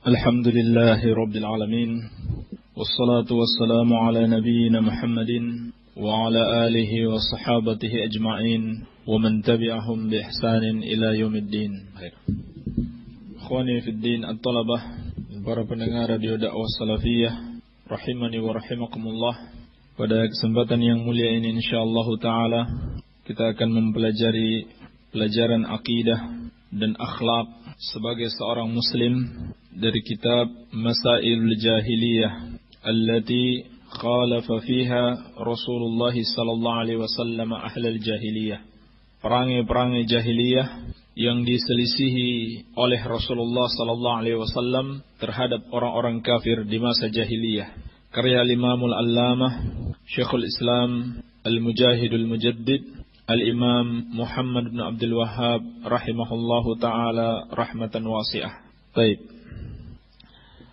Alhamdulillahi Rabbil Alamin. Wassalatu wassalamu ala nabiyyina Muhammadin wa ala alihi wa sahabatihi ajma'in wa man tabi'ahum bi ihsanin ila yaumiddin. Ikhwani fid din at-talabah, para pendengar radio dakwah salafiyah rahimani wa rahimakumullah. Pada kesempatan yang mulia ini insyaallah taala kita akan mempelajari pelajaran akidah dan akhlak sebagai seorang muslim dari kitab Masailul Jahiliyah allati khalafa fiha Rasulullah sallallahu alaihi wasallam ahlal jahiliyah. Perangai-perangai jahiliyah yang diselisihi oleh Rasulullah sallallahu alaihi wasallam terhadap orang-orang kafir di masa jahiliyah. Karya Imamul Allamah Syekhul Islam Al-Mujahidul Mujaddid Al-Imam Muhammad bin Abdul Wahhab rahimahullahu ta'ala rahmatan wasi'ah. Baik.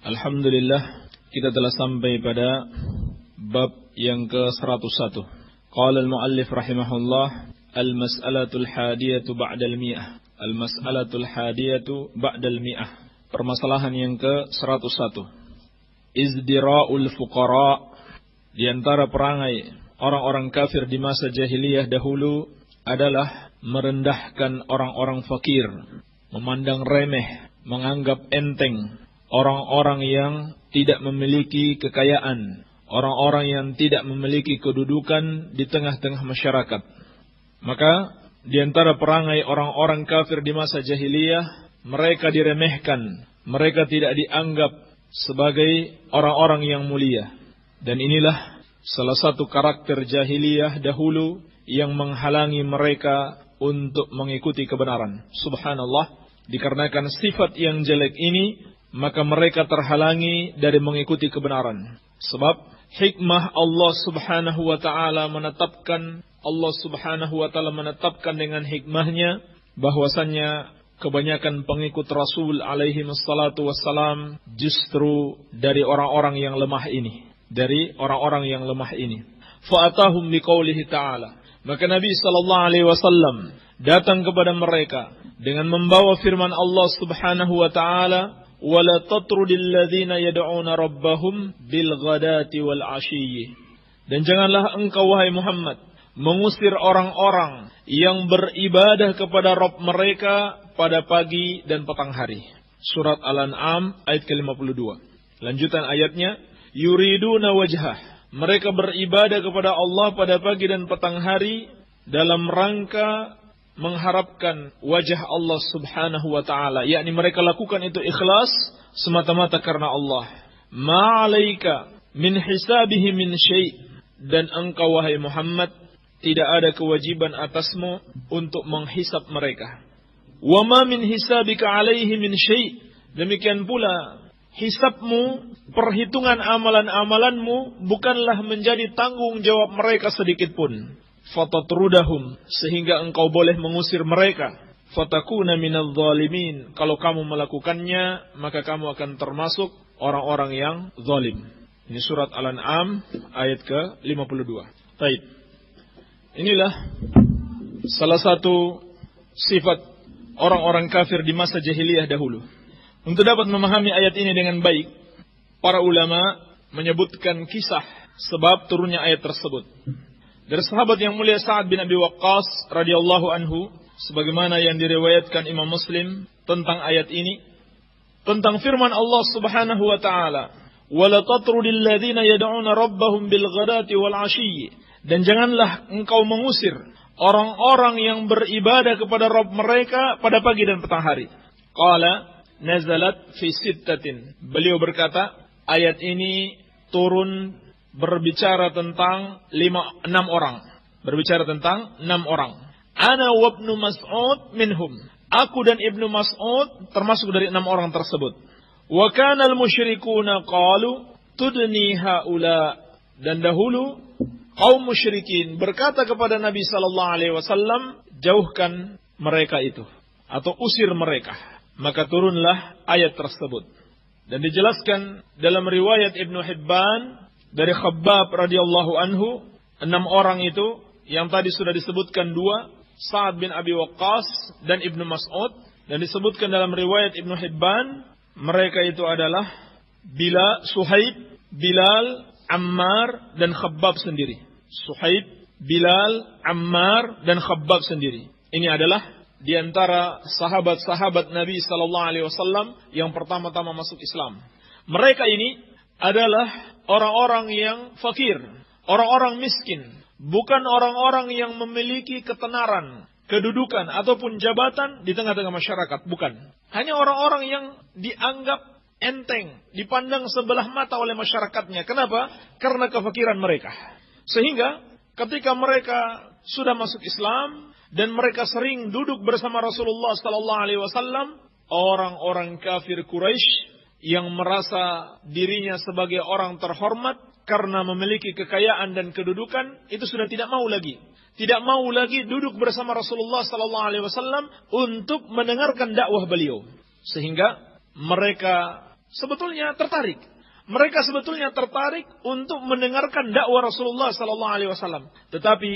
Alhamdulillah, kita telah sampai pada bab yang ke-101. Qala al-muallif rahimahullah, al-mas'alatul hadiyatu ba'dal mi'ah. Al-mas'alatul hadiyatu ba'dal mi'ah. Permasalahan yang ke-101. Izdira'ul fuqara. Di antara perangai orang-orang kafir di masa jahiliyah dahulu adalah merendahkan orang-orang fakir, memandang remeh, menganggap enteng orang-orang yang tidak memiliki kekayaan, orang-orang yang tidak memiliki kedudukan di tengah-tengah masyarakat. Maka di antara perangai orang-orang kafir di masa jahiliyah, mereka diremehkan, mereka tidak dianggap sebagai orang-orang yang mulia. Dan inilah salah satu karakter jahiliyah dahulu yang menghalangi mereka untuk mengikuti kebenaran. Subhanallah, dikarenakan sifat yang jelek ini, maka mereka terhalangi dari mengikuti kebenaran. Sebab hikmah Allah subhanahu wa ta'ala menetapkan dengan hikmahnya bahwasannya kebanyakan pengikut Rasul alaihi wassalatu wassalam justru dari orang-orang yang lemah ini. Fa'atahum biqaulihi ta'ala. Maka Nabi sallallahu alaihi wasallam datang kepada mereka dengan membawa firman Allah Subhanahu wa taala, "Wala tatrudil ladzina yad'una rabbahum bil ghadati wal 'ashiyyi." Dan janganlah engkau wahai Muhammad mengusir orang-orang yang beribadah kepada Rabb mereka pada pagi dan petang hari. Surat Al-An'am ayat ke-52. Lanjutan ayatnya, yuriduna wajhah. Mereka beribadah kepada Allah pada pagi dan petang hari dalam rangka mengharapkan wajah Allah subhanahu wa ta'ala. Yakni mereka lakukan itu ikhlas semata-mata karena Allah. Ma'alaika min hisabihi min syai'. Dan engkau wahai Muhammad tidak ada kewajiban atasmu untuk menghisab mereka. Wa ma min hisabika alaihi min syai'. Demikian pula hisabmu, perhitungan amalan-amalanmu bukanlah menjadi tanggung jawab mereka sedikit pun. Fatatrudahum, sehingga engkau boleh mengusir mereka. Fatakuna minadh dhalimin, kalau kamu melakukannya maka kamu akan termasuk orang-orang yang zalim. Ini surat Al-An'am ayat ke-52. Baik. Inilah salah satu sifat orang-orang kafir di masa jahiliyah dahulu. Untuk dapat memahami ayat ini dengan baik, para ulama menyebutkan kisah sebab turunnya ayat tersebut. Dari sahabat yang mulia Sa'ad bin Abi Waqqas radhiyallahu anhu, sebagaimana yang diriwayatkan Imam Muslim tentang ayat ini, tentang firman Allah Subhanahu wa taala, "Wala tatrudil ladzina yad'una rabbahum bil ghadati wal 'ashiyyi." Dan janganlah engkau mengusir orang-orang yang beribadah kepada Rabb mereka pada pagi dan petang hari. Qala nazalat fi sittatin. Beliau berkata, ayat ini turun berbicara tentang 6 orang. Berbicara tentang 6 orang. Ana wa ibnu Mas'ud minhum. Aku dan Ibnu Mas'ud termasuk dari 6 orang tersebut. Wa kana al-musyrikuuna qalu tudni haula. Dan dahulu kaum musyrikin berkata kepada Nabi sallallahu alaihi wasallam, jauhkan mereka itu atau usir mereka. Maka turunlah ayat tersebut. Dan dijelaskan dalam riwayat Ibnu Hibban dari Khabbab radhiyallahu anhu, 6 orang itu yang tadi sudah disebutkan 2, Sa'ad bin Abi Waqqas dan Ibnu Mas'ud, dan disebutkan dalam riwayat Ibnu Hibban, Mereka itu adalah Suhaib, Bilal, Ammar, dan Khabbab sendiri. Suhaib, Bilal, Ammar, dan Khabbab sendiri. Ini adalah di antara sahabat-sahabat Nabi sallallahu alaihi wasallam yang pertama-tama masuk Islam. Mereka ini adalah orang-orang yang fakir, orang-orang miskin, bukan orang-orang yang memiliki ketenaran, kedudukan ataupun jabatan di tengah-tengah masyarakat, bukan. Hanya orang-orang yang dianggap enteng, dipandang sebelah mata oleh masyarakatnya. Kenapa? Karena kefakiran mereka. Sehingga ketika mereka sudah masuk Islam dan mereka sering duduk bersama Rasulullah sallallahu alaihi wasallam, orang-orang kafir Quraisy yang merasa dirinya sebagai orang terhormat karena memiliki kekayaan dan kedudukan, itu sudah tidak mau lagi. Tidak mau lagi duduk bersama Rasulullah sallallahu alaihi wasallam untuk mendengarkan dakwah beliau. Sehingga mereka sebetulnya tertarik. Mereka sebetulnya tertarik untuk mendengarkan dakwah Rasulullah sallallahu alaihi wasallam. Tetapi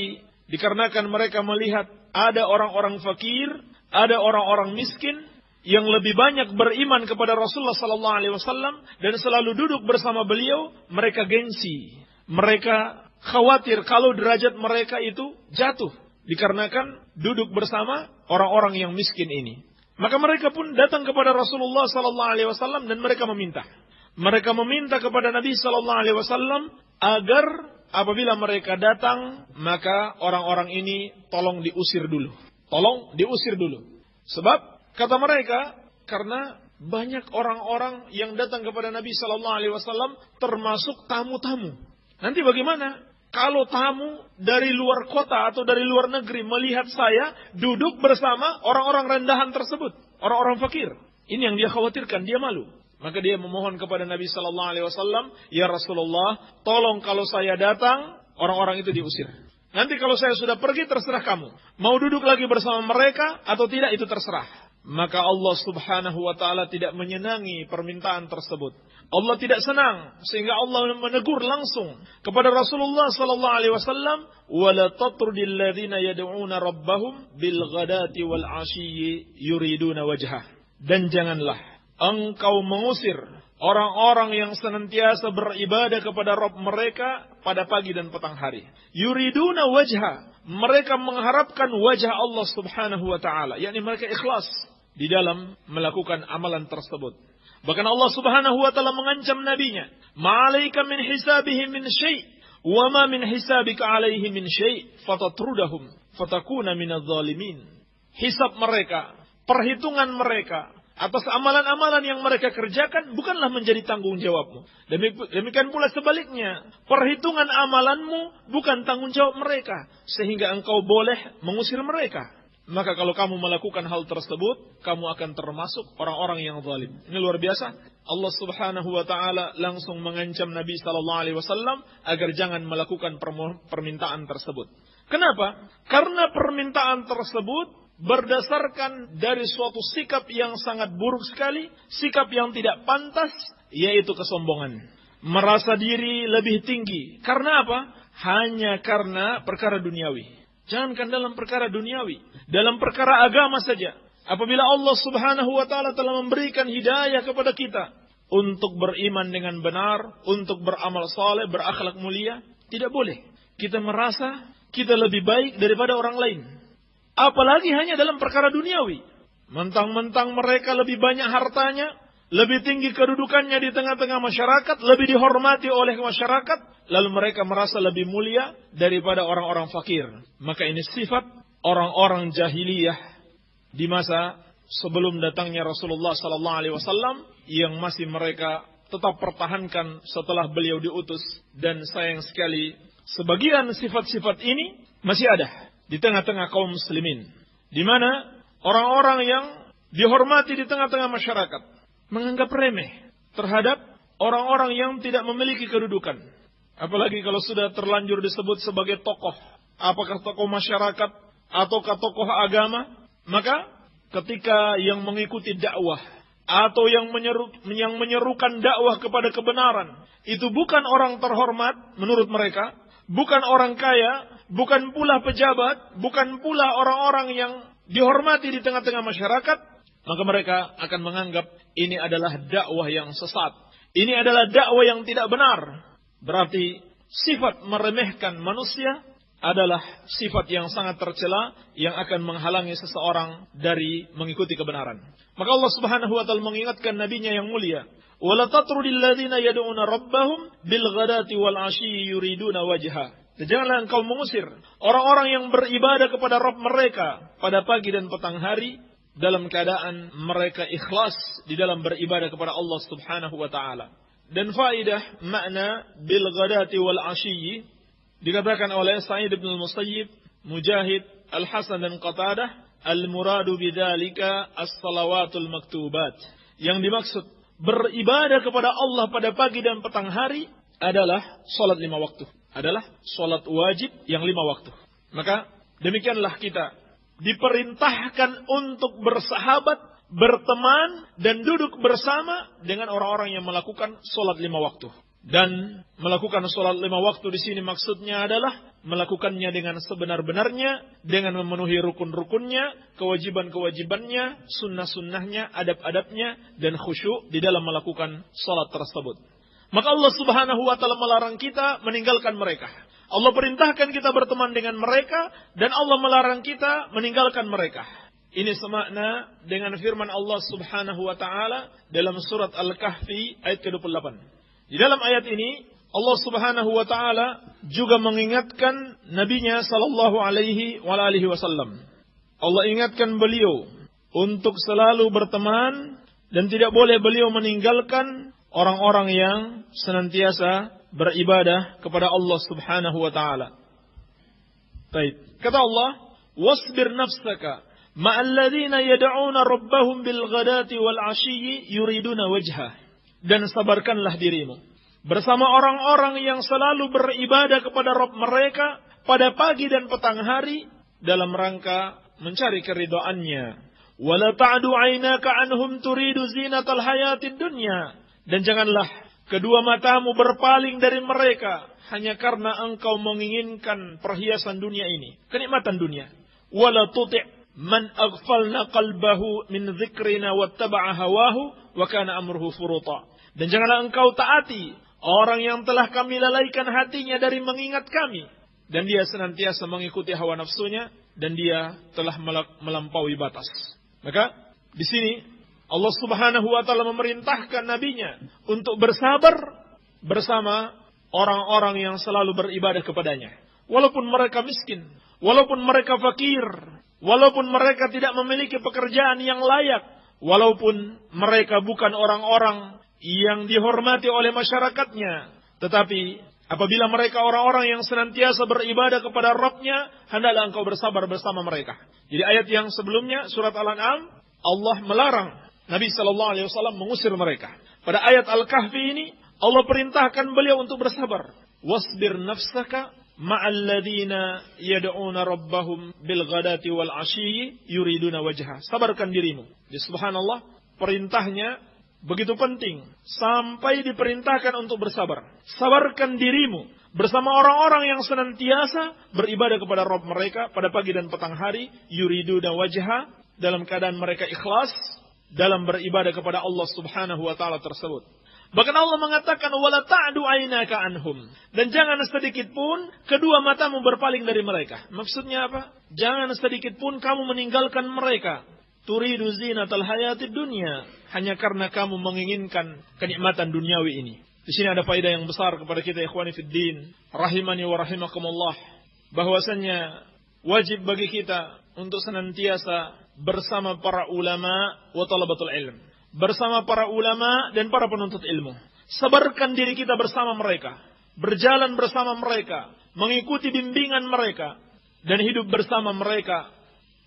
dikarenakan mereka melihat ada orang-orang fakir, ada orang-orang miskin yang lebih banyak beriman kepada Rasulullah sallallahu alaihi wasallam dan selalu duduk bersama beliau, mereka gengsi. Mereka khawatir kalau derajat mereka itu jatuh dikarenakan duduk bersama orang-orang yang miskin ini. Maka mereka pun datang kepada Rasulullah sallallahu alaihi wasallam dan mereka meminta. Mereka meminta kepada Nabi sallallahu alaihi wasallam agar apabila mereka datang, maka orang-orang ini tolong diusir dulu. Tolong diusir dulu. Sebab kata mereka, karena banyak orang-orang yang datang kepada Nabi sallallahu alaihi wasallam termasuk tamu-tamu. Nanti bagaimana kalau tamu dari luar kota atau dari luar negeri melihat saya duduk bersama orang-orang rendahan tersebut, orang-orang fakir. Ini yang dia khawatirkan, dia malu. Maka dia memohon kepada Nabi sallallahu alaihi wasallam, "Ya Rasulullah, tolong kalau saya datang, orang-orang itu diusir. Nanti kalau saya sudah pergi terserah kamu. Mau duduk lagi bersama mereka atau tidak itu terserah." Maka Allah Subhanahu wa taala tidak menyenangi permintaan tersebut. Allah tidak senang sehingga Allah menegur langsung kepada Rasulullah sallallahu alaihi wasallam, "Wala tatrudil ladzina yad'una rabbahum bil ghadati wal 'ashiyyi yuriduna wajhah." Dan janganlah engkau mengusir orang-orang yang senantiasa beribadah kepada Rabb mereka pada pagi dan petang hari. Yuriduna wajha, mereka mengharapkan wajah Allah Subhanahu wa taala, yakni mereka ikhlas di dalam melakukan amalan tersebut. Bahkan Allah Subhanahu wa taala mengancam nabinya, "Ma'alaika min hisabihim min syai' wa ma min hisabika 'alaihim min syai' fatatrudahum fatakuna minadh dhalimin." Hisab mereka, perhitungan mereka atas amalan-amalan yang mereka kerjakan bukanlah menjadi tanggung jawabmu. Demikian pula sebaliknya, perhitungan amalanmu bukan tanggung jawab mereka, sehingga engkau boleh mengusir mereka. Maka kalau kamu melakukan hal tersebut, kamu akan termasuk orang-orang yang zalim. Ini luar biasa. Allah Subhanahu wa taala langsung mengancam Nabi sallallahu alaihi wasallam agar jangan melakukan permintaan tersebut. Kenapa? Karena permintaan tersebut berdasarkan dari suatu sikap yang sangat buruk sekali, sikap yang tidak pantas, yaitu kesombongan. Merasa diri lebih tinggi. Karena apa? Hanya karena perkara duniawi. Jangankan dalam perkara duniawi, dalam perkara agama saja. Apabila Allah Subhanahu wa taala telah memberikan hidayah kepada kita untuk beriman dengan benar, untuk beramal saleh, berakhlak mulia, tidak boleh kita merasa kita lebih baik daripada orang lain. Apalagi hanya dalam perkara duniawi. Mentang-mentang mereka lebih banyak hartanya, lebih tinggi kedudukannya di tengah-tengah masyarakat, lebih dihormati oleh masyarakat, lalu mereka merasa lebih mulia daripada orang-orang fakir. Maka ini sifat orang-orang jahiliyah di masa sebelum datangnya Rasulullah sallallahu alaihi wasallam yang masih mereka tetap pertahankan setelah beliau diutus. Dan sayang sekali, sebagian sifat-sifat ini masih ada di tengah-tengah kaum muslimin, di mana orang-orang yang dihormati di tengah-tengah masyarakat menganggap remeh terhadap orang-orang yang tidak memiliki kedudukan. Apalagi kalau sudah terlanjur disebut sebagai tokoh, apakah tokoh masyarakat ataukah tokoh agama, maka ketika yang mengikuti dakwah atau yang menyerukan dakwah kepada kebenaran itu bukan orang terhormat menurut mereka, bukan orang kaya, bukan pula pejabat, bukan pula orang-orang yang dihormati di tengah-tengah masyarakat, maka mereka akan menganggap ini adalah dakwah yang sesat. Ini adalah dakwah yang tidak benar. Berarti sifat meremehkan manusia adalah sifat yang sangat tercela yang akan menghalangi seseorang dari mengikuti kebenaran. Maka Allah Subhanahu wa taala mengingatkan nabinya yang mulia, "Wala tatrudil ladzina yad'una rabbahum bil ghadati wal 'ashyi yuriduna wajha." Dan janganlah engkau mengusir orang-orang yang beribadah kepada Rabb mereka pada pagi dan petang hari dalam keadaan mereka ikhlas di dalam beribadah kepada Allah Subhanahu wa taala. Dan faidah makna bil ghadati wal 'ashyi dikatakan oleh Sa'id bin al-Musayyib, Mujahid, Al-Hasan dan Qatadah, al-muradu bidzalika as-salawatul maktubat. Yang dimaksud beribadah kepada Allah pada pagi dan petang hari adalah salat 5 waktu. Adalah salat wajib yang 5 waktu. Maka demikianlah kita diperintahkan untuk bersahabat, berteman, dan duduk bersama dengan orang-orang yang melakukan salat 5 waktu. Dan melakukan salat 5 waktu di sini maksudnya adalah melakukannya dengan sebenar-benarnya, dengan memenuhi rukun-rukunnya, kewajiban-kewajibannya, sunnah-sunnahnya, adab-adabnya, dan khusyuk di dalam melakukan salat tersebut. Maka Allah Subhanahu wa taala melarang kita meninggalkan mereka. Allah perintahkan kita berteman dengan mereka, dan Allah melarang kita meninggalkan mereka. Ini semakna dengan firman Allah Subhanahu wa taala dalam surat Al-Kahfi ayat ke-28. Di dalam ayat ini Allah Subhanahu wa taala juga mengingatkan nabinya sallallahu alaihi wasallam. Allah ingatkan beliau untuk selalu berteman dan tidak boleh beliau meninggalkan orang-orang yang senantiasa beribadah kepada Allah Subhanahu wa taala. Baik, kata Allah, "Wasbir nafsaka ma'al ladzina yad'una rabbahum bil ghadati wal 'ashyi yuriduna wajhah." Dan sabarkanlah dirimu bersama orang-orang yang selalu beribadah kepada Rabb mereka pada pagi dan petang hari dalam rangka mencari keridhaannya. Wala ta'du 'ainaka 'anhum turidu zinatal hayatid dunya. Dan janganlah kedua matamu berpaling dari mereka hanya karena engkau menginginkan perhiasan dunia ini, kenikmatan dunia. Wala tuti' man aghfalna qalbahu min dzikrina wattaba'a hawahu wa kana amruhu furuta. Dan janganlah engkau taati orang yang telah kami lalaikan hatinya dari mengingat kami, dan dia senantiasa mengikuti hawa nafsunya, dan dia telah melampaui batas. Maka di sini Allah Subhanahu wa taala memerintahkan nabinya untuk bersabar bersama orang-orang yang selalu beribadah kepadanya. Walaupun mereka miskin, walaupun mereka fakir, walaupun mereka tidak memiliki pekerjaan yang layak, walaupun mereka bukan orang-orang yang dihormati oleh masyarakatnya, tetapi apabila mereka orang-orang yang senantiasa beribadah kepada Rabb-nya, hendaklah engkau bersabar bersama mereka. Jadi ayat yang sebelumnya, surat Al-An'am, Allah melarang Nabi SAW mengusir mereka. Pada ayat Al-Kahfi ini, Allah perintahkan beliau untuk bersabar. Wasbir nafsaka ma'al ladina yad'una rabbahum bil ghadati wal 'ashyi yuriduna wajha. Sabarkan dirimu. Di subhanallah, perintahnya begitu penting sampai diperintahkan untuk bersabar. Sabarkan dirimu bersama orang-orang yang senantiasa beribadah kepada Rabb mereka pada pagi dan petang hari, yuriduna wajha, dalam keadaan mereka ikhlas dalam beribadah kepada Allah Subhanahu wa taala tersebut. Bahkan Allah mengatakan wala ta'du 'ainaka anhum, dan jangan sedikit pun kedua matamu berpaling dari mereka. Maksudnya apa? Jangan sedikit pun kamu meninggalkan mereka. Turidu zinatal hayatid dunya, hanya karena kamu menginginkan kenikmatan duniawi ini. Di sini ada faedah yang besar kepada kita ikhwani fid din, rahimani wa rahimakumullah, bahwasanya wajib bagi kita untuk senantiasa bersama para ulama wa talabatul ilm, bersama para ulama dan para penuntut ilmu. Sabarkan diri kita bersama mereka, berjalan bersama mereka, mengikuti bimbingan mereka, dan hidup bersama mereka.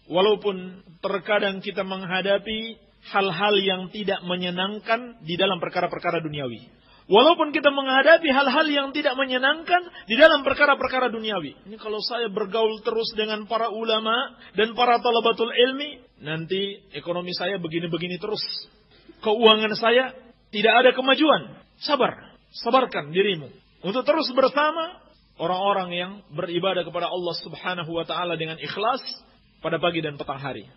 Walaupun terkadang kita menghadapi hal-hal yang tidak menyenangkan di dalam perkara-perkara duniawi. Walaupun kita menghadapi hal-hal yang tidak menyenangkan di dalam perkara-perkara duniawi. Ini kalau saya bergaul terus dengan para ulama dan para talabatul ilmi, nanti ekonomi saya begini-begini terus. Keuangan saya tidak ada kemajuan. Sabar. Sabarkan dirimu untuk terus bersama orang-orang yang beribadah kepada Allah Subhanahu wa taala dengan ikhlas pada pagi dan petang hari.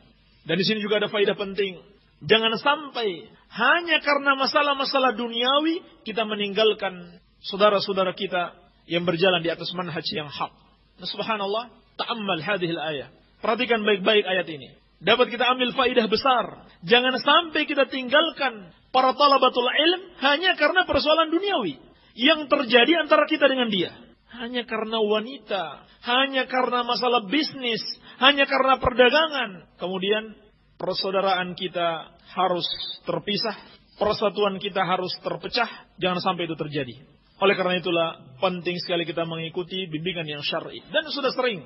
Dan di sini juga ada faedah penting Jangan sampai hanya karena masalah-masalah duniawi kita meninggalkan saudara-saudara kita yang berjalan di atas manhaj yang hak. Nah, subhanallah, ta'ammal hadhil ayah. Perhatikan baik-baik ayat ini. Dapat kita ambil faidah besar. Jangan sampai kita tinggalkan para talabatul ilm hanya karena persoalan duniawi yang terjadi antara kita dengan dia. Hanya karena wanita, hanya karena masalah bisnis, hanya karena perdagangan. Kemudian persaudaraan kita harus terpisah, persatuan kita harus terpecah. Jangan sampai itu terjadi. Oleh karena itulah penting sekali kita mengikuti bimbingan yang syar'i. Dan sudah sering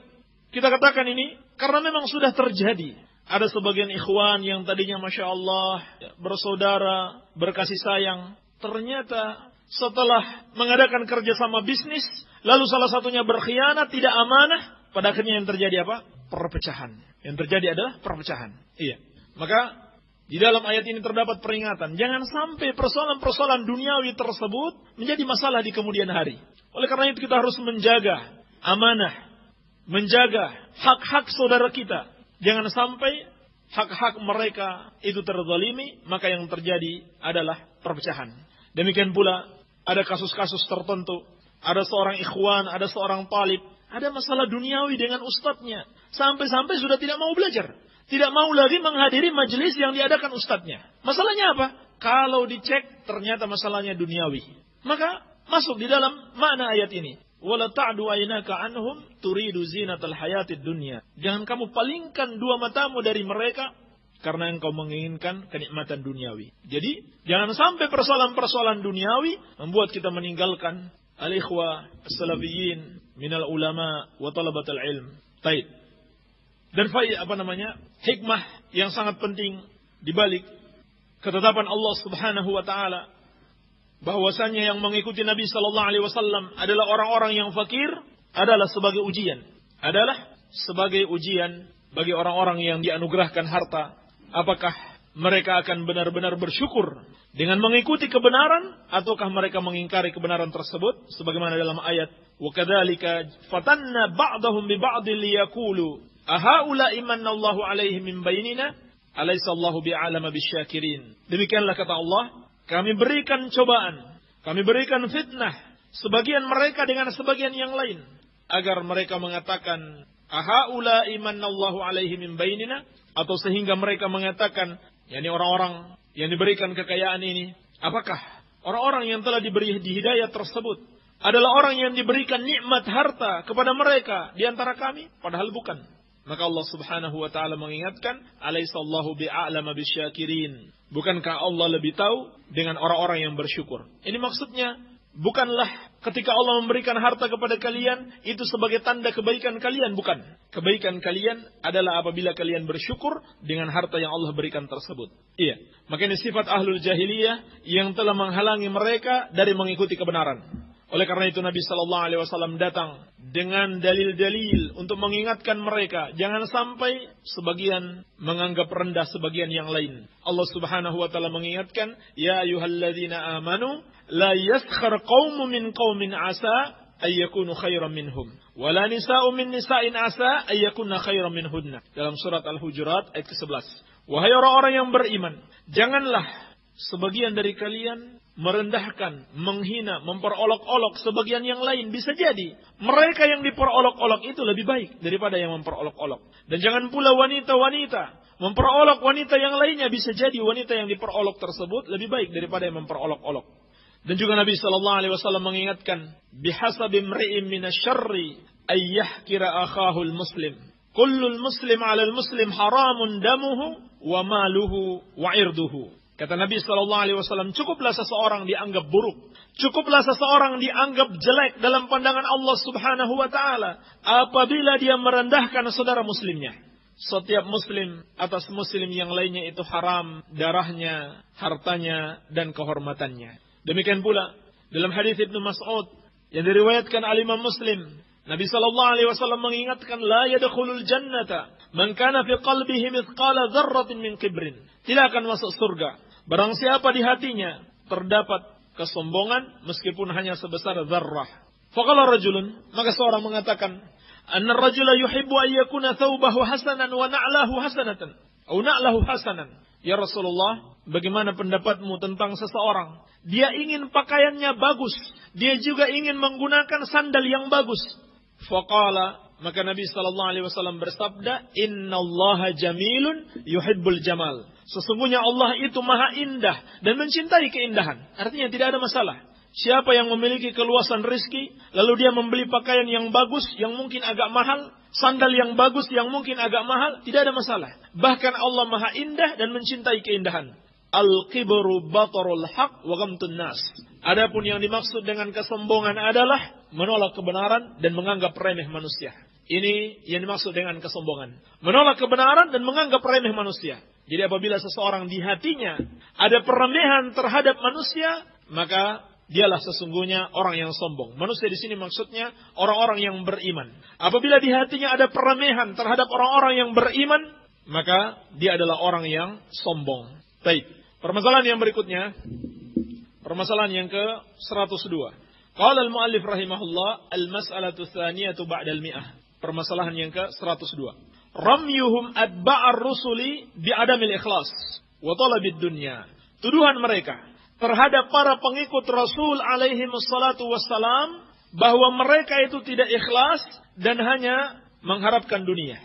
kita katakan ini karena memang sudah terjadi. Ada sebagian ikhwan yang tadinya Masya Allah bersaudara, berkasih sayang. Ternyata setelah mengadakan kerjasama bisnis, lalu salah satunya berkhianat, tidak amanah. Pada akhirnya yang terjadi apa? Perpecahan. Yang terjadi adalah perpecahan. Iya. Maka di dalam ayat ini terdapat peringatan. Jangan sampai persoalan-persoalan duniawi tersebut menjadi masalah di kemudian hari. Oleh karena itu kita harus menjaga amanah. Menjaga hak-hak saudara kita. Jangan sampai hak-hak mereka itu terzalimi, maka yang terjadi adalah perpecahan. Demikian pula ada kasus-kasus tertentu. Ada seorang ikhwan, ada seorang talib. Ada masalah duniawi dengan ustadznya. Sampai-sampai sudah tidak mau belajar. Tidak mau lagi menghadiri majelis yang diadakan ustadznya. Masalahnya apa? Kalau dicek ternyata masalahnya duniawi. Maka masuk di dalam makna ayat ini. Wala ta'du aynaka anhum turidu zinatal hayatid dunya. Jangan kamu palingkan dua matamu dari mereka karena engkau menginginkan kenikmatan duniawi. Jadi, jangan sampai persoalan-persoalan duniawi membuat kita meninggalkan al-ikhwah as-salafiyyin minal ulama wa talabatul ilm. Baik. Dan hikmah yang sangat penting dibalik ketetapan Allah Subhanahu wa taala bahwasanya yang mengikuti Nabi sallallahu alaihi wasallam adalah orang-orang yang fakir adalah sebagai ujian. Adalah sebagai ujian bagi orang-orang yang dianugerahkan harta. Apakah mereka akan benar-benar bersyukur dengan mengikuti kebenaran ataukah mereka mengingkari kebenaran tersebut sebagaimana dalam ayat wa kadzalika fatanna ba'dahum bi ba'dil liyaqulu ahaula imanallahu alaihim min bainina alaysallahu bi'alama bisyakirin. Demikianlah kata Allah, kami berikan cobaan, kami berikan fitnah sebagian mereka dengan sebagian yang lain agar mereka mengatakan ahaula imanallahu alaihim min bainina, atau sehingga mereka mengatakan yakni orang-orang yang diberikan kekayaan ini, apakah orang-orang yang telah diberi hidayah tersebut adalah orang yang diberikan nikmat harta kepada mereka di antara kami? Padahal bukan. Maka Allah Subhanahu wa taala mengingatkan, "Alaisallahu bi'alama bisyakirin." Bukankah Allah lebih tahu dengan orang-orang yang bersyukur? Ini maksudnya bukanlah ketika Allah memberikan harta kepada kalian itu sebagai tanda kebaikan kalian, bukan. Kebaikan kalian adalah apabila kalian bersyukur dengan harta yang Allah berikan tersebut. Iya. Maka ini sifat ahlul jahiliyah yang telah menghalangi mereka dari mengikuti kebenaran. Oleh karena itu Nabi sallallahu alaihi wasallam datang dengan dalil-dalil untuk mengingatkan mereka jangan sampai sebagian menganggap rendah sebagian yang lain. Allah Subhanahu wa taala mengingatkan, "Ya ayyuhalladzina amanu la yaskhar qaumun min qaumin asa ay yakunu khairan minhum wa la nisa'un min nisa'in asa ay yakunna khairan minhunna." Dalam surat Al-Hujurat ayat ke-11. Wahai orang-orang yang beriman, janganlah sebagian dari kalian merendahkan, menghina, memperolok-olok sebagian yang lain. Bisa jadi mereka yang diperolok-olok itu lebih baik daripada yang memperolok-olok. Dan jangan pula wanita-wanita memperolok wanita yang lainnya. Bisa jadi wanita yang diperolok tersebut lebih baik daripada yang memperolok-olok. Dan juga Nabi SAW mengingatkan, bihasabi imri'in minasyarri ayyahkira akhahul muslim. Kullul muslim 'alal muslim haramun damuhu wa maluhu wa irduhu. Kata Nabi SAW, cukuplah seseorang dianggap buruk. Cukuplah seseorang dianggap jelek dalam pandangan Allah Subhanahu wa ta'ala apabila dia merendahkan saudara muslimnya. Setiap muslim atas muslim yang lainnya itu haram darahnya, hartanya, dan kehormatannya. Demikian pula dalam hadis Ibnu Mas'ud yang diriwayatkan al-Imam Muslim, Nabi SAW mengingatkan, la yadkhulul jannata man kana fi qalbihi mithqala dzarratin min kibrin. Tidak akan masuk surga barang siapa di hatinya terdapat kesombongan meskipun hanya sebesar dzarrah. Faqala rajulun, maka seorang mengatakan, anna ar-rajula yuhibbu an yakuna thawbahu hasanan wa na'lahu hasanatan. Au na'lahu hasanan. Ya Rasulullah, bagaimana pendapatmu tentang seseorang? Dia ingin pakaiannya bagus. Dia juga ingin menggunakan sandal yang bagus. Faqala, maka Nabi SAW bersabda, Innallaha jamilun yuhibbul jamal. Sesungguhnya Allah itu maha indah dan mencintai keindahan. Artinya tidak ada masalah. Siapa yang memiliki keluasan rezeki, lalu dia membeli pakaian yang bagus, yang mungkin agak mahal, sandal yang bagus, yang mungkin agak mahal, tidak ada masalah. Bahkan Allah maha indah dan mencintai keindahan. Al-kibru batarul haq wa ghamtun nas. Adapun yang dimaksud dengan kesombongan adalah menolak kebenaran dan menganggap remeh manusia. Ini yang dimaksud dengan kesombongan. Menolak kebenaran dan menganggap remeh manusia. Jadi apabila seseorang di hatinya ada peremehan terhadap manusia, maka dialah sesungguhnya orang yang sombong. Manusia di sini maksudnya orang-orang yang beriman. Apabila di hatinya ada peremehan terhadap orang-orang yang beriman, maka dia adalah orang yang sombong. Baik. Permasalahan yang berikutnya, permasalahan yang ke-102. Qala al-muallif rahimahullah, al-mas'alatu tsaniyatu ba'da al-mi'ah. Permasalahan yang ke-102. Ramyuhum atba'ar rusuli bi'adamil ikhlas wa talabid dunya. Tuduhan mereka terhadap para pengikut Rasul alaihi wassalatu wassalam bahwa mereka itu tidak ikhlas dan hanya mengharapkan dunia.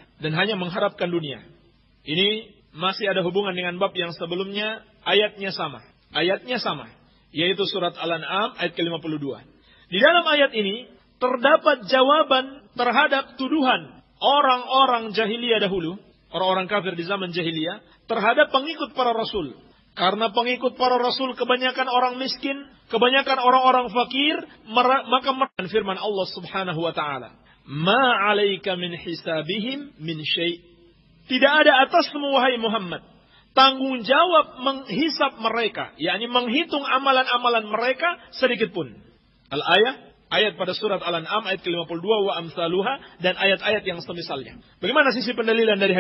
Ini masih ada hubungan dengan bab yang sebelumnya, ayatnya sama. Yaitu surat Al-An'am ayat ke-52. Di dalam ayat ini terdapat jawaban terhadap tuduhan orang-orang jahiliyah dahulu, orang-orang kafir di zaman jahiliyah, terhadap pengikut para rasul. Karena pengikut para rasul kebanyakan orang miskin, kebanyakan orang-orang fakir, maka firman Allah Subhanahu wa taala, "Ma 'alaika min hisabihim min syai'." Tidak ada atasmu wahai Muhammad tanggung jawab menghisab mereka, yakni menghitung amalan-amalan mereka sedikit pun. Ayat pada surat Al-An'am ayat ke-52 wa amsaluha dan ayat-ayat yang semisalnya. Bagaimana sisi pendalilan dari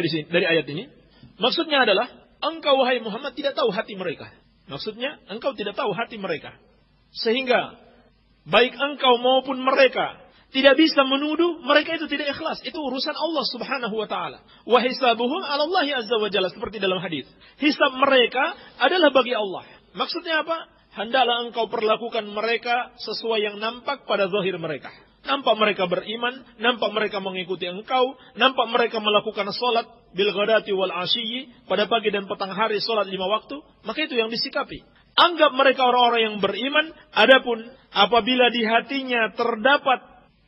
ayat ini? Maksudnya adalah engkau wahai Muhammad tidak tahu hati mereka. Sehingga baik engkau maupun mereka tidak bisa menuduh mereka itu tidak ikhlas. Itu urusan Allah Subhanahu wa taala. Wa hisabuhum 'ala Allah azza wa jalla, seperti dalam hadis. Hisab mereka adalah bagi Allah. Maksudnya apa? Hendaklah engkau perlakukan mereka sesuai yang nampak pada zahir mereka. Nampak mereka beriman, nampak mereka mengikuti engkau, nampak mereka melakukan salat bil ghadati wal asyi, pada pagi dan petang hari salat 5 waktu, maka itu yang disikapi. Anggap mereka orang-orang yang beriman. Adapun apabila di hatinya terdapat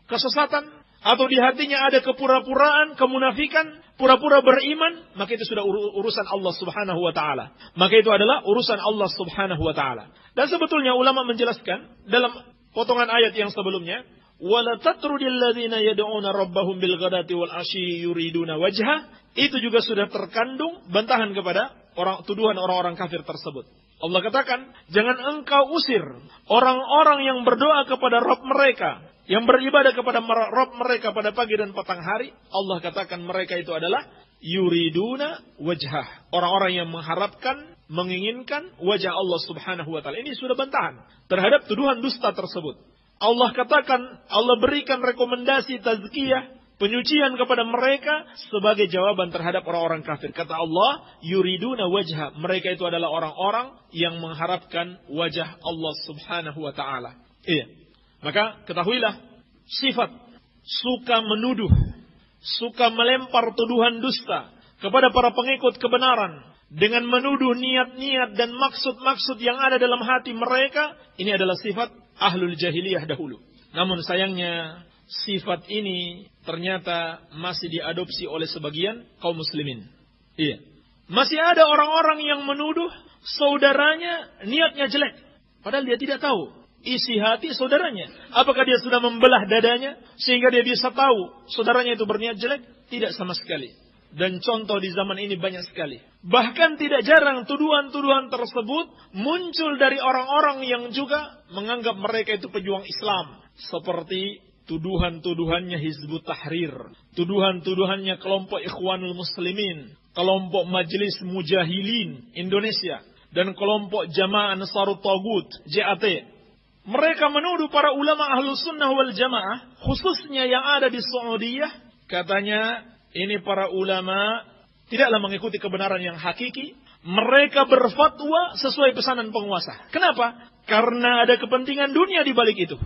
kesesatan atau di hatinya ada kepura-puraan, kemunafikan, pura-pura beriman, maka itu sudah urusan Allah Subhanahu wa taala. Maka itu adalah urusan Allah Subhanahu wa taala. Dan sebetulnya ulama menjelaskan dalam potongan ayat yang sebelumnya, wala tatrudil ladzina yad'una rabbahum bil ghadati wal asyi yuriduna wajha, itu juga sudah terkandung bantahan kepada tuduhan orang-orang kafir tersebut. Allah katakan, jangan engkau usir orang-orang yang berdoa kepada Rabb mereka, yang beribadah kepada Rabb mereka pada pagi dan petang hari. Allah katakan mereka itu adalah yuriduna wajhah, orang-orang yang mengharapkan, menginginkan wajah Allah Subhanahu wa taala. Ini sudah bantahan terhadap tuduhan dusta tersebut. Allah katakan, Allah berikan rekomendasi tazkiyah, penyucian kepada mereka sebagai jawaban terhadap orang-orang kafir. Kata Allah, yuriduna wajha, mereka itu adalah orang-orang yang mengharapkan wajah Allah Subhanahu wa taala. Iya. Maka ketahuilah, sifat suka menuduh, suka melempar tuduhan dusta kepada para pengikut kebenaran dengan menuduh niat-niat dan maksud-maksud yang ada dalam hati mereka, ini adalah sifat ahlul jahiliyah dahulu. Namun sayangnya sifat ini ternyata masih diadopsi oleh sebagian kaum muslimin. Iya. Masih ada orang-orang yang menuduh saudaranya niatnya jelek, padahal dia tidak tahu isi hati saudaranya. Apakah dia sudah membelah dadanya sehingga dia bisa tahu saudaranya itu berniat jelek? Tidak sama sekali. Dan contoh di zaman ini banyak sekali. Bahkan tidak jarang tuduhan-tuduhan tersebut muncul dari orang-orang yang juga menganggap mereka itu pejuang Islam. Seperti tuduhan-tuduhannya Hizbut Tahrir, tuduhan-tuduhannya kelompok Ikhwanul Muslimin, kelompok Majelis Mujahilin Indonesia, dan kelompok Jamaah Ansarut Tagut, JAT. Mereka menuduh para ulama Ahlus Sunnah wal Jamaah, khususnya yang ada di Saudiyah, katanya ini para ulama tidaklah mengikuti kebenaran yang hakiki. Mereka berfatwa sesuai pesanan penguasa. Kenapa? Karena ada kepentingan dunia di balik itu.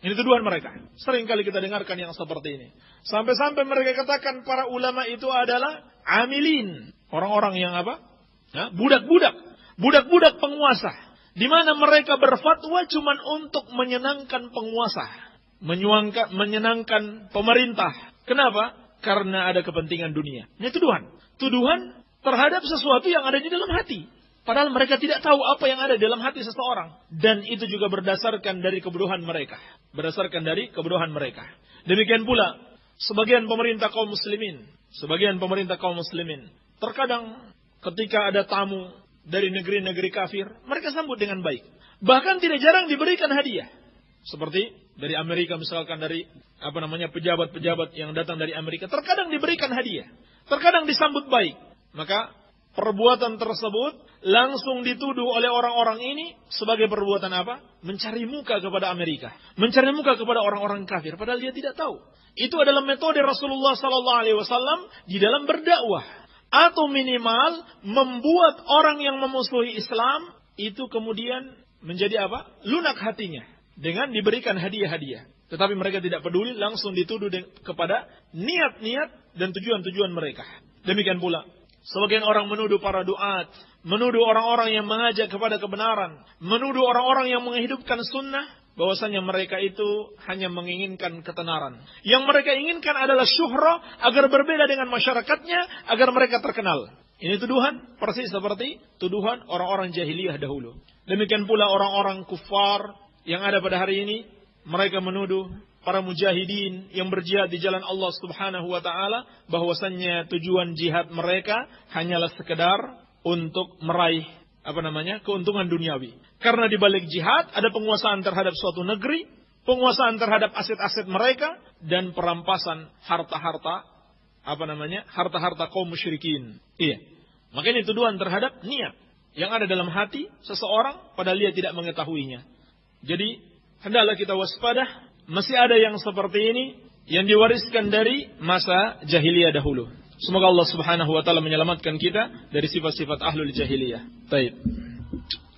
Ini tuduhan mereka. Sering kali kita dengarkan yang seperti ini. Sampai-sampai mereka katakan para ulama itu adalah amilin. Orang-orang yang apa? Budak-budak. Budak-budak penguasa. Di mana mereka berfatwa cuma untuk menyenangkan penguasa. Menyenangkan pemerintah. Kenapa? Karena ada kepentingan dunia. Ini tuduhan. Tuduhan terhadap sesuatu yang ada di dalam hati. Padahal mereka tidak tahu apa yang ada dalam hati seseorang. Dan itu juga berdasarkan dari kebodohan mereka. Berdasarkan dari kebodohan mereka. Demikian pula, sebagian pemerintah kaum muslimin. Terkadang ketika ada tamu dari negeri-negeri kafir, mereka sambut dengan baik. Bahkan tidak jarang diberikan hadiah. Seperti dari Amerika misalkan, dari pejabat-pejabat yang datang dari Amerika. Terkadang diberikan hadiah. Terkadang disambut baik. Maka perbuatan tersebut langsung dituduh oleh orang-orang ini sebagai perbuatan apa? Mencari muka kepada Amerika. Mencari muka kepada orang-orang kafir. Padahal dia tidak tahu. Itu adalah metode Rasulullah SAW di dalam berdakwah. Atau minimal membuat orang yang memusuhi Islam itu kemudian menjadi apa? Lunak hatinya. Dengan diberikan hadiah-hadiah. Tetapi mereka tidak peduli, langsung dituduh kepada niat-niat dan tujuan-tujuan mereka. Demikian pula, sebagian orang menuduh para duat, menuduh orang-orang yang mengajak kepada kebenaran, menuduh orang-orang yang menghidupkan sunnah, bahwasanya mereka itu hanya menginginkan ketenaran. Yang mereka inginkan adalah syuhrah, agar berbeda dengan masyarakatnya, agar mereka terkenal. Ini tuduhan persis seperti tuduhan orang-orang jahiliyah dahulu. Demikian pula orang-orang kufar yang ada pada hari ini, mereka menuduh para mujahidin yang berjihad di jalan Allah Subhanahu wa taala bahwasannya tujuan jihad mereka hanyalah sekedar untuk meraih keuntungan duniawi. Karena di balik jihad ada penguasaan terhadap suatu negeri, penguasaan terhadap aset-aset mereka dan perampasan harta-harta harta-harta kaum musyrikin. Iya. Maka ini tuduhan terhadap niat yang ada dalam hati seseorang padahal dia tidak mengetahuinya. Jadi hendaklah kita waspada. Masih ada yang seperti ini yang diwariskan dari masa jahiliyah dahulu. Semoga Allah Subhanahu wa taala menyelamatkan kita dari sifat-sifat ahlul jahiliyah. Baik.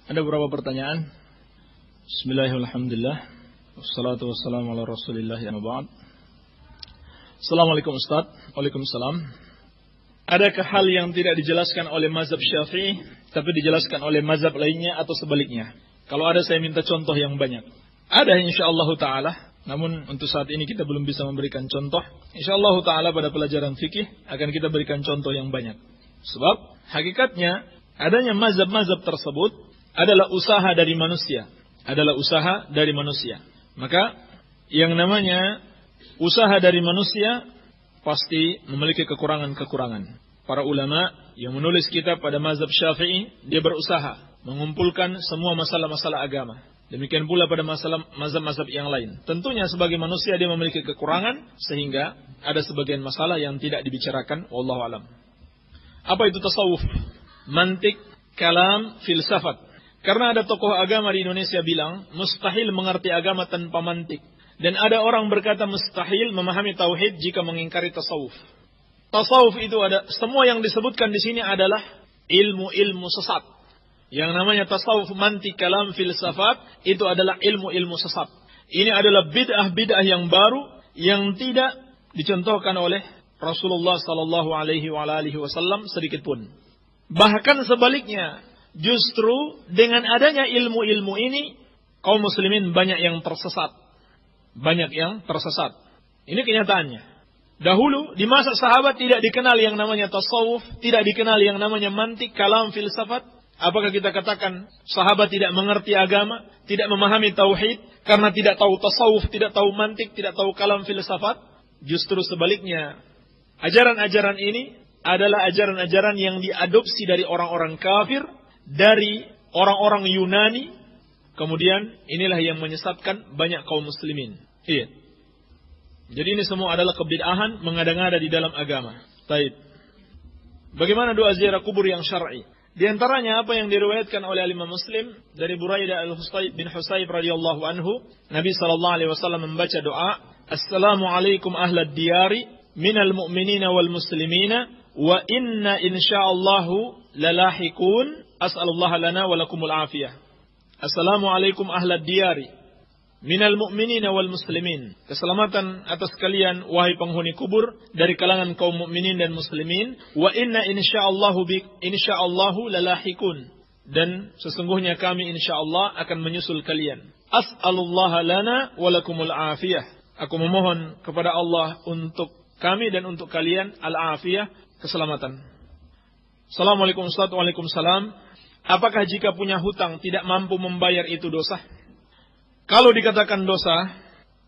Ada beberapa pertanyaan. Bismillahirrahmanirrahim. Wassalatu wassalamu ala Rasulillah ya ba'd. Assalamualaikum Ustaz. Waalaikumsalam. Adakah hal yang tidak dijelaskan oleh mazhab Syafi'i tapi dijelaskan oleh mazhab lainnya atau sebaliknya? Kalau ada saya minta contoh yang banyak. Ada insyaallah taala. Namun untuk saat ini kita belum bisa memberikan contoh. InsyaAllah ta'ala pada pelajaran fikih akan kita berikan contoh yang banyak. Sebab hakikatnya adanya mazhab-mazhab tersebut adalah usaha dari manusia. Maka yang namanya usaha dari manusia pasti memiliki kekurangan-kekurangan. Para ulama yang menulis kitab pada mazhab Syafi'i, dia berusaha mengumpulkan semua masalah-masalah agama. Demikian pula pada mazhab-mazhab yang lain. Tentunya sebagai manusia dia memiliki kekurangan sehingga ada sebagian masalah yang tidak dibicarakan. Wallahu alam. Apa itu tasawuf? Mantik, kalam, filsafat. Karena ada tokoh agama di Indonesia bilang mustahil mengerti agama tanpa mantik. Dan ada orang berkata mustahil memahami tauhid jika mengingkari tasawuf. Tasawuf itu ada, semua yang disebutkan di sini adalah ilmu-ilmu sesat. Yang namanya tasawuf, mantik, kalam, filsafat itu adalah ilmu-ilmu sesat. Ini adalah bid'ah-bid'ah yang baru yang tidak dicontohkan oleh Rasulullah sallallahu alaihi wasallam sedikit pun. Bahkan sebaliknya, justru dengan adanya ilmu-ilmu ini kaum muslimin banyak yang tersesat. Ini kenyataannya. Dahulu di masa sahabat tidak dikenal yang namanya tasawuf, tidak dikenal yang namanya mantik, kalam, filsafat. Apakah kita katakan sahabat tidak mengerti agama, tidak memahami tauhid karena tidak tahu tasawuf, tidak tahu mantik, tidak tahu kalam, filsafat? Justru sebaliknya. Ajaran-ajaran ini adalah ajaran-ajaran yang diadopsi dari orang-orang kafir, dari orang-orang Yunani. Kemudian inilah yang menyesatkan banyak kaum muslimin. Iya. Jadi ini semua adalah kebid'ahan mengada-ngada di dalam agama. Taib. Bagaimana doa ziarah kubur yang syar'i? Di antaranya apa yang diriwayatkan oleh Imam Muslim dari Buraidah bin Husayb radhiyallahu anhu, Nabi sallallahu alaihi wasallam membaca doa, "Assalamu alaikum ahlad diyari minal mu'minina wal muslimina wa inna insyaallahu lalahiqun as'alullaha lana wa lakumul afiyah. Assalamualaikum ahlad diyari minal mu'minina wal muslimin. Keselamatan atas kalian wahai penghuni kubur dari kalangan kaum mukminin dan muslimin. Wa inna insyaallahu lalahikun. Dan sesungguhnya kami insyaallah akan menyusul kalian. As'alullaha lana wa lakumul afiyah. Aku memohon kepada Allah untuk kami dan untuk kalian al-afiyah, keselamatan. Assalamualaikum Ustaz. Waalaikumsalam. Apakah jika punya hutang tidak mampu membayar itu dosa? Kalau dikatakan dosa,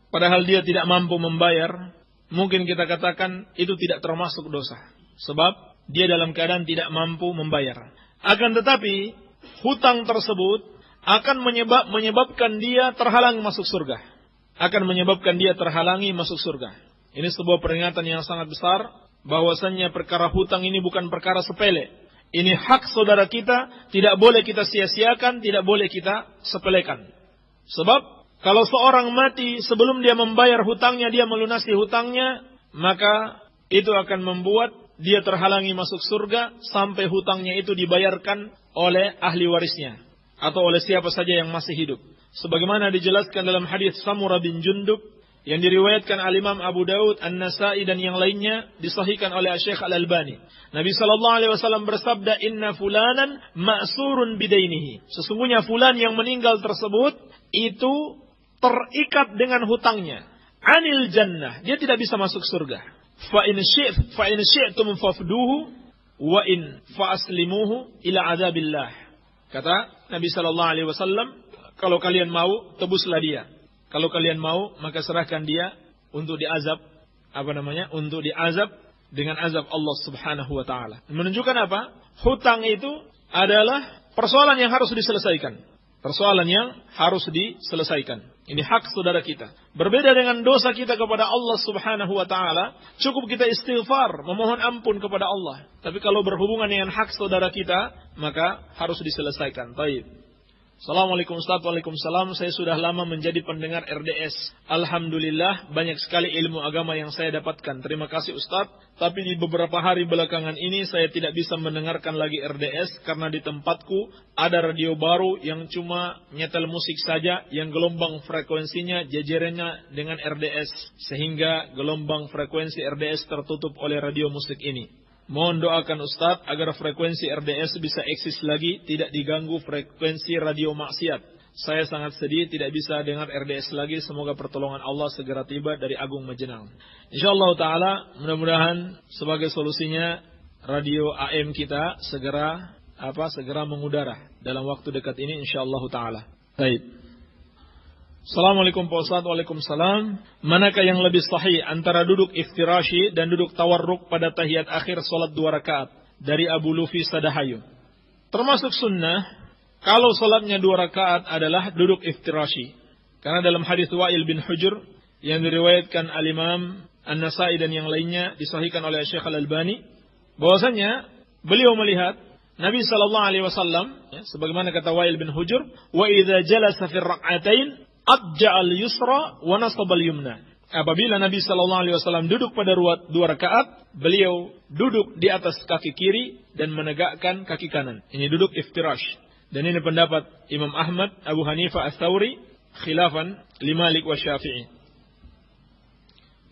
padahal dia tidak mampu membayar, mungkin kita katakan itu tidak termasuk dosa. Sebab dia dalam keadaan tidak mampu membayar. Akan tetapi, hutang tersebut akan menyebabkan dia terhalang masuk surga. Akan menyebabkan dia terhalangi masuk surga. Ini sebuah peringatan yang sangat besar, bahwasannya perkara hutang ini bukan perkara sepele. Ini hak saudara kita, tidak boleh kita sia-siakan, tidak boleh kita sepelekan. Sebab kalau seorang mati sebelum dia membayar hutangnya, dia melunasi hutangnya, maka itu akan membuat dia terhalangi masuk surga sampai hutangnya itu dibayarkan oleh ahli warisnya atau oleh siapa saja yang masih hidup. Sebagaimana dijelaskan dalam hadis Samurah bin Jundub yang diriwayatkan al-Imam Abu Daud, An-Nasai dan yang lainnya, disahihkan oleh Syekh Al-Albani. Nabi SAW bersabda, inna fulanan ma'surun bidainihi. Sesungguhnya fulan yang meninggal tersebut itu terikat dengan hutangnya. Anil jannah. Dia tidak bisa masuk surga. Fa in syi'tum fafduhu wa in fa'aslimuhu ila azabillah. Kata Nabi SAW, kalau kalian mau, tebuslah dia. Kalau kalian mau, maka serahkan dia untuk diazab, untuk diazab dengan azab Allah Subhanahu wa taala. Menunjukkan apa? Hutang itu adalah persoalan yang harus diselesaikan. Persoalan yang harus diselesaikan. Ini hak saudara kita. Berbeda dengan dosa kita kepada Allah Subhanahu wa taala, cukup kita istighfar, memohon ampun kepada Allah. Tapi kalau berhubungan dengan hak saudara kita, maka harus diselesaikan. Baik. Assalamualaikum Ustaz. Waalaikumsalam. Saya sudah lama menjadi pendengar RDS. Alhamdulillah banyak sekali ilmu agama yang saya dapatkan. Terima kasih Ustaz. Tapi di beberapa hari belakangan ini saya tidak bisa mendengarkan lagi RDS karena di tempatku ada radio baru yang cuma nyetel musik saja yang gelombang frekuensinya jajarannya dengan RDS. Sehingga gelombang frekuensi RDS tertutup oleh radio musik ini. Mohon doakan Ustaz agar frekuensi RDS bisa eksis lagi, tidak diganggu frekuensi radio maksiat. Saya sangat sedih tidak bisa dengar RDS lagi. Semoga pertolongan Allah segera tiba dari Agung Majenang. InsyaAllah ta'ala, mudah-mudahan sebagai solusinya radio AM kita segera mengudara dalam waktu dekat ini insyaallah ta'ala. Baik. Assalamualaikum Pak Ustaz. Waalaikumsalam. Manakah yang lebih sahih antara duduk iftirashi dan duduk tawarruk pada tahiyat akhir salat 2 rakaat? Dari Abu Lufi Sadahayu. Termasuk sunnah kalau salatnya 2 rakaat adalah duduk iftirashi. Karena dalam hadis Wa'il bin Hujr yang diriwayatkan al-Imam An-Nasai dan yang lainnya disahihkan oleh Syekh Al-Albani, bahwasanya beliau melihat Nabi SAW, sebagaimana kata Wa'il bin Hujr, wa idza jalasa fi rak'atain Abja'al yusra wa nasabal yumna. Apabila Nabi SAW duduk pada 2 rakaat, beliau duduk di atas kaki kiri dan menegakkan kaki kanan. Ini duduk iftirash. Dan ini pendapat Imam Ahmad, Abu Hanifah Ats-Tsauri, khilafan li Malik wa Syafi'i.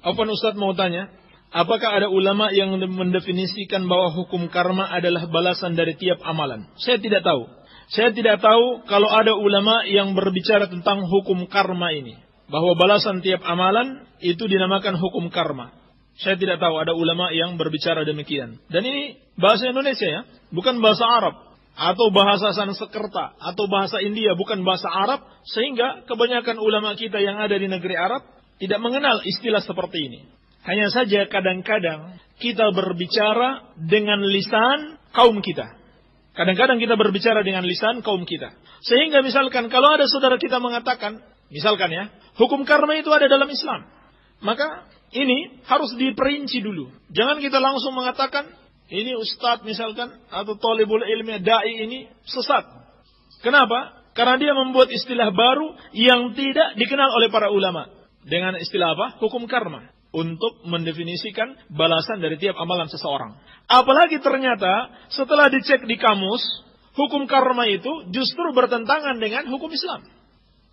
Afwan Ustaz mau tanya, apakah ada ulama yang mendefinisikan bahwa hukum karma adalah balasan dari tiap amalan? Saya tidak tahu. Saya tidak tahu kalau ada ulama yang berbicara tentang hukum karma ini. Bahwa balasan tiap amalan itu dinamakan hukum karma. Saya tidak tahu ada ulama yang berbicara demikian. Dan ini bahasa Indonesia ya, bukan bahasa Arab. Atau bahasa Sanskerta, atau bahasa India, bukan bahasa Arab. Sehingga kebanyakan ulama kita yang ada di negeri Arab tidak mengenal istilah seperti ini. Hanya saja kadang-kadang kita berbicara dengan lisan kaum kita. Kadang-kadang kita berbicara dengan lisan kaum kita. Sehingga misalkan kalau ada saudara kita mengatakan, misalkan ya, hukum karma itu ada dalam Islam. Maka ini harus diperinci dulu. Jangan kita langsung mengatakan, ini ustadz misalkan, atau thalibul ilmi, da'i ini sesat. Kenapa? Karena dia membuat istilah baru yang tidak dikenal oleh para ulama. Dengan istilah apa? Hukum karma. untuk mendefinisikan balasan dari tiap amalan seseorang. Apalagi ternyata setelah dicek di kamus, hukum karma itu justru bertentangan dengan hukum Islam.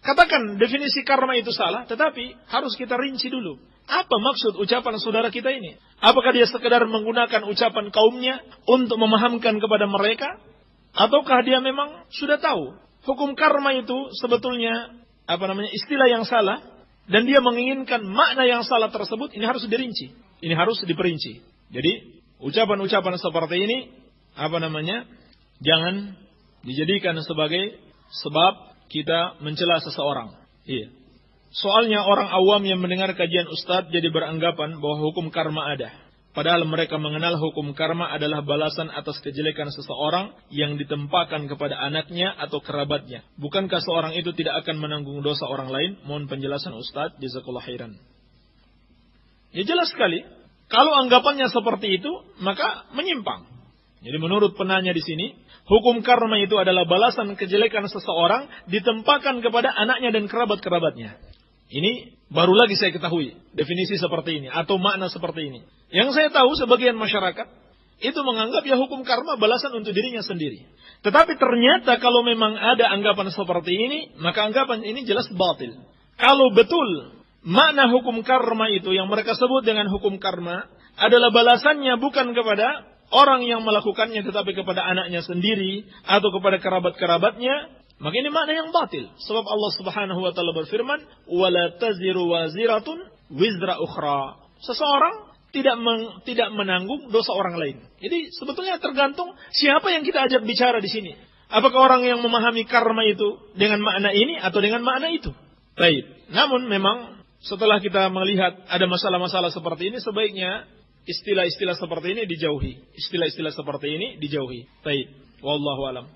Katakan definisi karma itu salah, tetapi harus kita rinci dulu. Apa maksud ucapan saudara kita ini? Apakah dia sekedar menggunakan ucapan kaumnya untuk memahamkan kepada mereka? Ataukah dia memang sudah tahu hukum karma itu sebetulnya istilah yang salah, dan dia menginginkan makna yang salah tersebut? Ini harus dirinci, ini harus diperinci. Jadi ucapan-ucapan seperti ini jangan dijadikan sebagai sebab kita mencela seseorang. Iya. Soalnya orang awam yang mendengar kajian Ustadz jadi beranggapan bahwa hukum karma ada. Padahal mereka mengenal hukum karma adalah balasan atas kejelekan seseorang yang ditempakan kepada anaknya atau kerabatnya. Bukankah seorang itu tidak akan menanggung dosa orang lain? Mohon penjelasan Ustadz, jazakallahu khairan. Ya jelas sekali, kalau anggapannya seperti itu, maka menyimpang. Jadi menurut penanya di sini, hukum karma itu adalah balasan kejelekan seseorang ditempakan kepada anaknya dan kerabat-kerabatnya. Ini baru lagi saya ketahui definisi seperti ini atau makna seperti ini. Yang saya tahu sebagian masyarakat itu menganggap ya hukum karma balasan untuk dirinya sendiri. Tetapi ternyata kalau memang ada anggapan seperti ini, maka anggapan ini jelas batil. Kalau betul makna hukum karma itu yang mereka sebut dengan hukum karma adalah balasannya bukan kepada orang yang melakukannya tetapi kepada anaknya sendiri atau kepada kerabat-kerabatnya, maka ini makna yang batil. Sebab Allah Subhanahu wa taala berfirman, "Wala taziru waziratun wizra ukhra." Seseorang tidak menanggung dosa orang lain. Jadi sebetulnya tergantung siapa yang kita ajak bicara di sini. Apakah orang yang memahami karma itu dengan makna ini atau dengan makna itu? Baik. Namun memang setelah kita melihat ada masalah-masalah seperti ini, sebaiknya istilah-istilah seperti ini dijauhi. Istilah-istilah seperti ini dijauhi. Baik. Wallahu alam.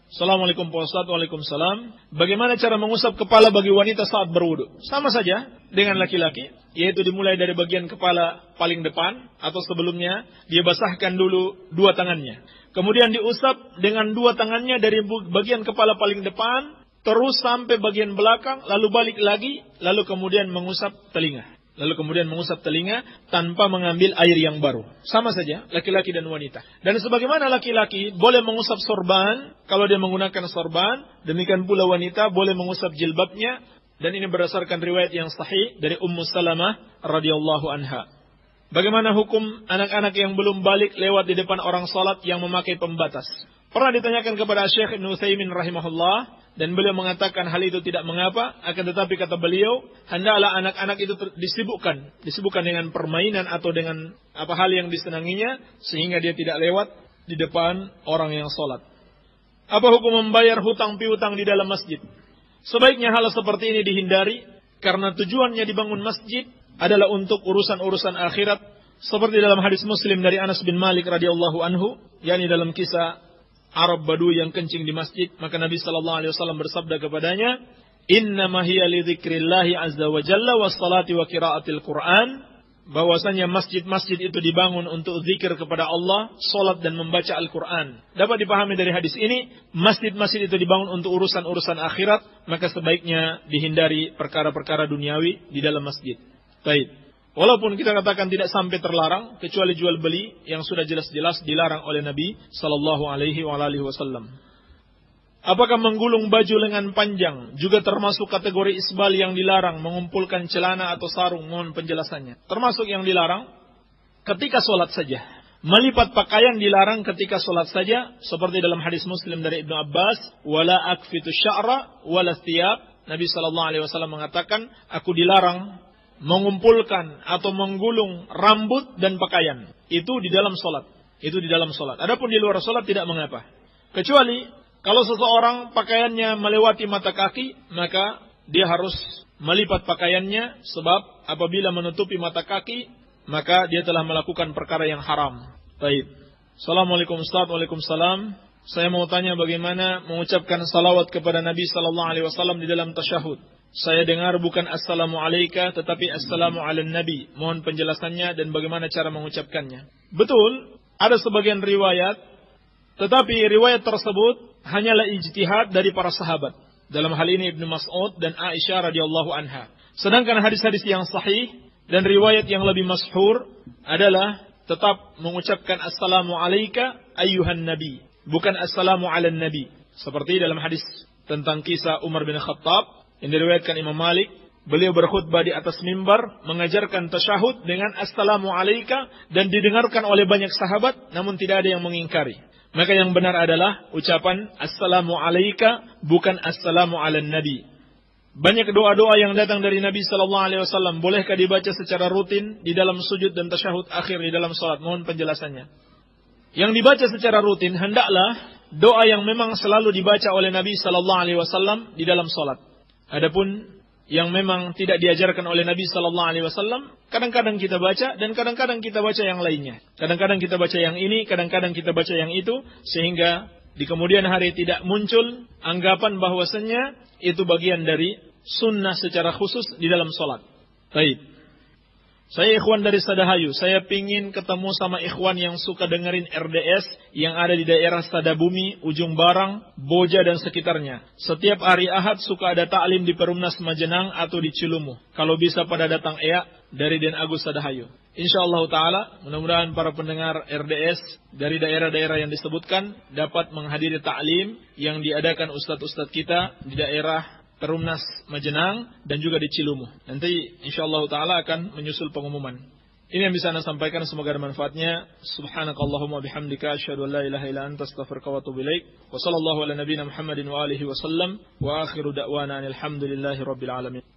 Assalamualaikum Pak Ustaz. Waalaikumsalam. Bagaimana cara mengusap kepala bagi wanita saat berwudu? Sama saja dengan laki-laki, yaitu dimulai dari bagian kepala paling depan atau sebelumnya dia basahkan dulu dua tangannya. Kemudian diusap dengan dua tangannya dari bagian kepala paling depan terus sampai bagian belakang, lalu balik lagi, lalu kemudian mengusap telinga. Tanpa mengambil air yang baru. Sama saja laki-laki dan wanita. Dan sebagaimana laki-laki boleh mengusap sorban kalau dia menggunakan sorban, demikian pula wanita boleh mengusap jilbabnya, dan ini berdasarkan riwayat yang sahih dari Ummu Salamah radhiyallahu anha. Bagaimana hukum anak-anak yang belum balik lewat di depan orang salat yang memakai pembatas? Pernah ditanyakan kepada Syekh Ibnu Utsaimin rahimahullah, dan beliau mengatakan hal itu tidak mengapa, akan tetapi kata beliau, hendaklah anak-anak itu disibukkan dengan permainan atau dengan hal yang disenanginya, sehingga dia tidak lewat di depan orang yang sholat. Apa hukum membayar hutang piutang di dalam masjid? Sebaiknya hal seperti ini dihindari, karena tujuannya dibangun masjid adalah untuk urusan-urusan akhirat, seperti dalam hadis Muslim dari Anas bin Malik radhiyallahu anhu, yakni dalam kisah Arab Badu yang kencing di masjid, maka Nabi sallallahu alaihi wasallam bersabda kepadanya, "Innama hiya li dzikrillahi azza wa jalla was salati wa qiraatil Qur'an." Bahwasanya masjid-masjid itu dibangun untuk zikir kepada Allah, salat dan membaca Al-Qur'an. Dapat dipahami dari hadis ini, masjid-masjid itu dibangun untuk urusan-urusan akhirat, maka sebaiknya dihindari perkara-perkara duniawi di dalam masjid. Baik. Walaupun kita katakan tidak sampai terlarang, kecuali jual beli yang sudah jelas-jelas dilarang oleh Nabi sallallahu alaihi wasallam. Apakah menggulung baju lengan panjang juga termasuk kategori isbal yang dilarang, mengumpulkan celana atau sarung? Mohon penjelasannya. Termasuk yang dilarang ketika sholat saja. Melipat pakaian dilarang ketika sholat saja, seperti dalam hadis Muslim dari Ibnu Abbas, wala akfitu sya'ra wala thiyab. Nabi sallallahu alaihi wasallam mengatakan, aku dilarang mengumpulkan atau menggulung rambut dan pakaian. Itu di dalam sholat. Adapun di luar sholat tidak mengapa. Kecuali kalau seseorang pakaiannya melewati mata kaki, maka dia harus melipat pakaiannya, sebab apabila menutupi mata kaki, maka dia telah melakukan perkara yang haram. Baik. Assalamualaikum Ustaz. Waalaikumsalam. Saya mau tanya bagaimana mengucapkan salawat kepada Nabi sallallahu alaihi wasallam di dalam tasyahud. Saya dengar bukan assalamu alayka tetapi assalamu ala nabi. Mohon penjelasannya dan bagaimana cara mengucapkannya. Betul, ada sebagian riwayat, tetapi riwayat tersebut hanyalah ijtihad dari para sahabat. Dalam hal ini Ibnu Mas'ud dan Aisyah radhiyallahu anha. Sedangkan hadis-hadis yang sahih Dan riwayat yang lebih masyhur adalah tetap mengucapkan assalamu alayka ayyuhan nabi, bukan assalamu ala nabi. Seperti dalam hadis tentang kisah Umar bin Khattab yang diriwayatkan Imam Malik, beliau berkhutbah di atas mimbar mengajarkan tasyahud dengan assalamu alayka dan didengarkan oleh banyak sahabat namun tidak ada yang mengingkari. Maka yang benar adalah ucapan assalamu alayka bukan assalamu ala nabi. Banyak doa-doa yang datang dari Nabi sallallahu alaihi wasallam, bolehkah dibaca secara rutin di dalam sujud dan tasyahud akhir di dalam salat? Mohon penjelasannya. Yang dibaca secara rutin hendaklah doa yang memang selalu dibaca oleh Nabi sallallahu alaihi wasallam di dalam salat. Adapun yang memang tidak diajarkan oleh Nabi sallallahu alaihi wasallam, kadang-kadang kita baca dan kadang-kadang kita baca yang lainnya. Kadang-kadang kita baca yang ini, kadang-kadang kita baca yang itu, sehingga di kemudian hari tidak muncul anggapan bahwasanya itu bagian dari sunnah secara khusus di dalam salat. Baik. Saya ikhwan dari Sadahayu, saya pingin ketemu sama ikhwan yang suka dengerin RDS yang ada di daerah Sadabumi, Ujung Barang, Boja dan sekitarnya. Setiap hari Ahad suka ada ta'lim di Perumnas Majenang atau di Cilumuh. Kalau bisa pada datang dari Den Agus Sadahayu. InsyaAllah ta'ala, mudah-mudahan para pendengar RDS dari daerah-daerah yang disebutkan dapat menghadiri ta'lim yang diadakan ustadz-ustadz kita di daerah Perumnas Majenang dan juga di Cilumuh. Nanti insyaallah taala akan menyusul pengumuman. Ini yang bisa Anda sampaikan, semoga ada manfaatnya. Subhanakallahumma bihamdika asyhadu an la ilaha illa anta astaghfiruka wa atubu ilaik. Wa sallallahu ala nabiyyina Muhammadin wa alihi wa sallam wa akhiru da'wana alhamdulillahi rabbil alamin.